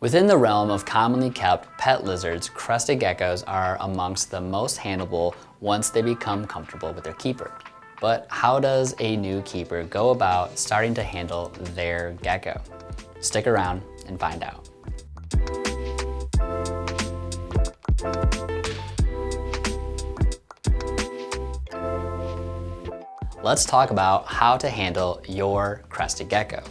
Within the realm of commonly kept pet lizards, crested geckos are amongst the most handleable once they become comfortable with their keeper. But how does a new keeper go about starting to handle their gecko? Stick around and find out. Let's talk about how to handle your crested gecko.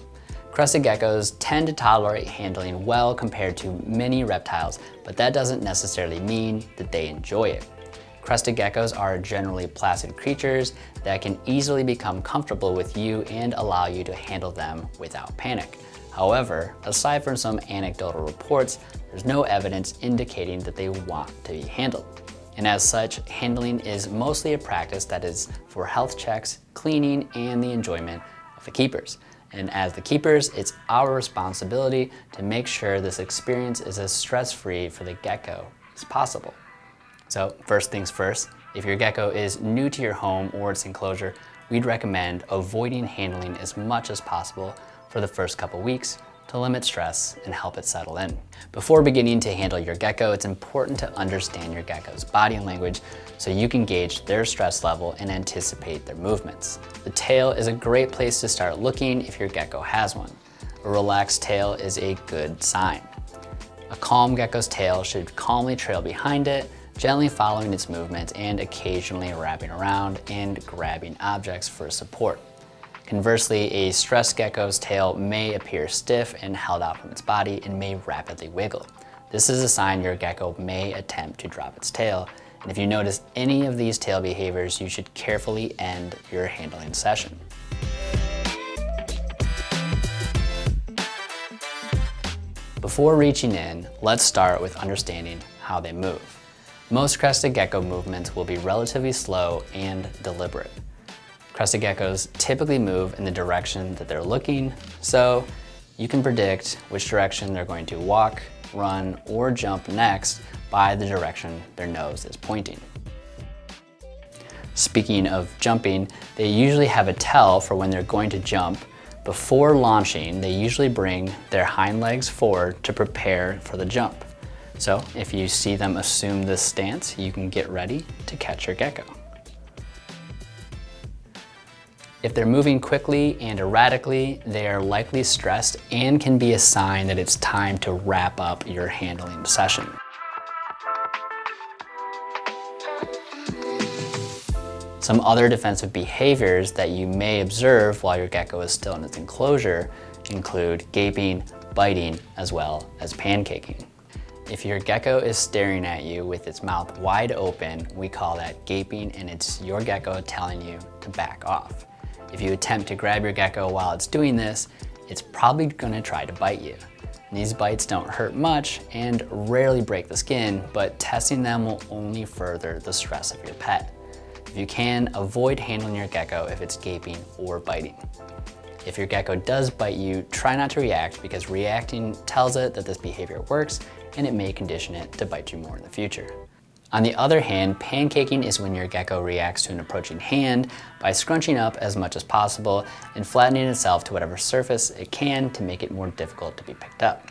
Crested geckos tend to tolerate handling well compared to many reptiles, but that doesn't necessarily mean that they enjoy it. Crested geckos are generally placid creatures that can easily become comfortable with you and allow you to handle them without panic. However, aside from some anecdotal reports, there's no evidence indicating that they want to be handled. And as such, handling is mostly a practice that is for health checks, cleaning, and the enjoyment of the keepers. And as the keepers, it's our responsibility to make sure this experience is as stress-free for the gecko as possible. So first things first, if your gecko is new to your home or its enclosure, we'd recommend avoiding handling as much as possible for the first couple weeks to limit stress and help it settle in. Before beginning to handle your gecko, it's important to understand your gecko's body language so you can gauge their stress level and anticipate their movements. The tail is a great place to start looking if your gecko has one. A relaxed tail is a good sign. A calm gecko's tail should calmly trail behind it, gently following its movements and occasionally wrapping around and grabbing objects for support. Conversely, a stressed gecko's tail may appear stiff and held out from its body and may rapidly wiggle. This is a sign your gecko may attempt to drop its tail, and if you notice any of these tail behaviors, you should carefully end your handling session. Before reaching in, let's start with understanding how they move. Most crested gecko movements will be relatively slow and deliberate. Crested geckos typically move in the direction that they're looking, so you can predict which direction they're going to walk, run, or jump next by the direction their nose is pointing. Speaking of jumping, they usually have a tell for when they're going to jump. Before launching, they usually bring their hind legs forward to prepare for the jump. So if you see them assume this stance, you can get ready to catch your gecko. If they're moving quickly and erratically, they are likely stressed and can be a sign that it's time to wrap up your handling session. Some other defensive behaviors that you may observe while your gecko is still in its enclosure include gaping, biting, as well as pancaking. If your gecko is staring at you with its mouth wide open, we call that gaping, and it's your gecko telling you to back off. If you attempt to grab your gecko while it's doing this, it's probably going to try to bite you. And these bites don't hurt much and rarely break the skin, but testing them will only further the stress of your pet. If you can, avoid handling your gecko if it's gaping or biting. If your gecko does bite you, try not to react, because reacting tells it that this behavior works and it may condition it to bite you more in the future. On the other hand, pancaking is when your gecko reacts to an approaching hand by scrunching up as much as possible and flattening itself to whatever surface it can to make it more difficult to be picked up.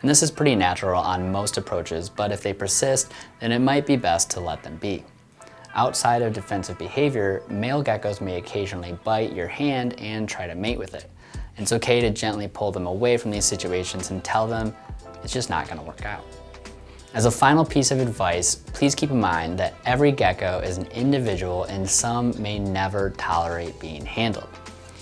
And this is pretty natural on most approaches, but if they persist, then it might be best to let them be. Outside of defensive behavior, male geckos may occasionally bite your hand and try to mate with it. It's okay to gently pull them away from these situations and tell them it's just not going to work out. As a final piece of advice, please keep in mind that every gecko is an individual and some may never tolerate being handled.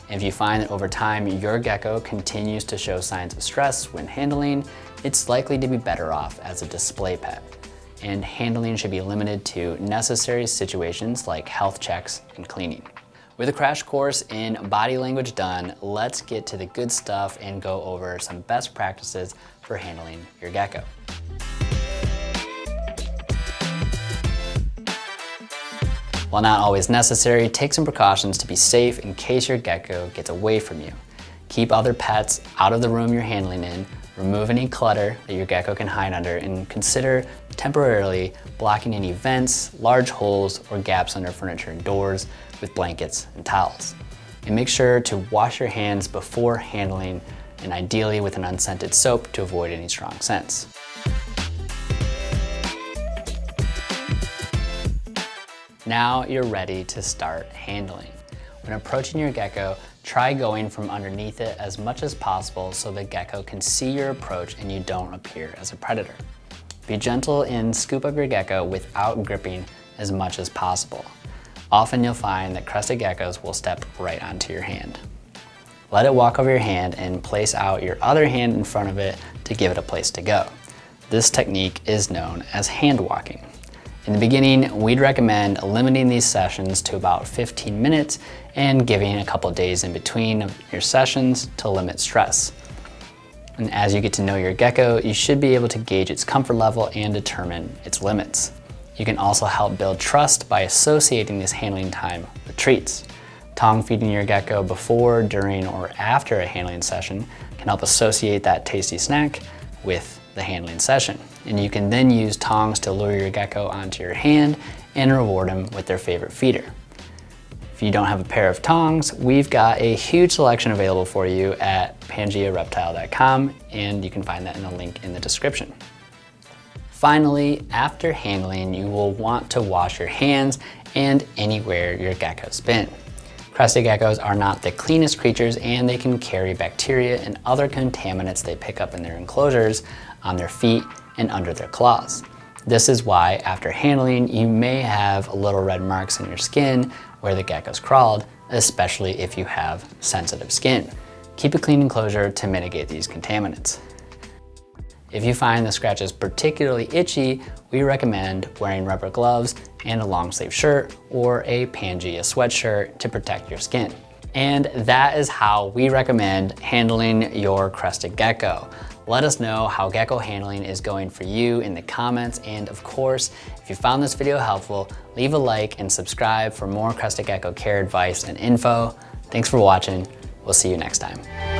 And if you find that over time your gecko continues to show signs of stress when handling, it's likely to be better off as a display pet. And handling should be limited to necessary situations like health checks and cleaning. With a crash course in body language done, let's get to the good stuff and go over some best practices for handling your gecko. While not always necessary, take some precautions to be safe in case your gecko gets away from you. Keep other pets out of the room you're handling in, remove any clutter that your gecko can hide under, and consider temporarily blocking any vents, large holes, or gaps under furniture and doors with blankets and towels. And make sure to wash your hands before handling and ideally with an unscented soap to avoid any strong scents. Now you're ready to start handling. When approaching your gecko, try going from underneath it as much as possible so the gecko can see your approach and you don't appear as a predator. Be gentle and scoop up your gecko without gripping as much as possible. Often you'll find that crested geckos will step right onto your hand. Let it walk over your hand and place out your other hand in front of it to give it a place to go. This technique is known as hand walking. In the beginning, we'd recommend limiting these sessions to about 15 minutes and giving a couple days in between your sessions to limit stress. And as you get to know your gecko, you should be able to gauge its comfort level and determine its limits. You can also help build trust by associating this handling time with treats. Tongue feeding your gecko before, during, or after a handling session can help associate that tasty snack with the handling session. And you can then use tongs to lure your gecko onto your hand and reward them with their favorite feeder. If you don't have a pair of tongs, we've got a huge selection available for you at PangeaReptile.com, and you can find that in the link in the description. Finally, after handling, you will want to wash your hands and anywhere your gecko's been. Crested geckos are not the cleanest creatures, and they can carry bacteria and other contaminants they pick up in their enclosures on their feet and under their claws. This is why after handling, you may have little red marks in your skin where the gecko's crawled, especially if you have sensitive skin. Keep a clean enclosure to mitigate these contaminants. If you find the scratches particularly itchy, we recommend wearing rubber gloves and a long sleeve shirt or a Pangea sweatshirt to protect your skin. And that is how we recommend handling your crested gecko. Let us know how gecko handling is going for you in the comments, and of course, if you found this video helpful, leave a like and subscribe for more crested gecko care advice and info. Thanks for watching. We'll see you next time.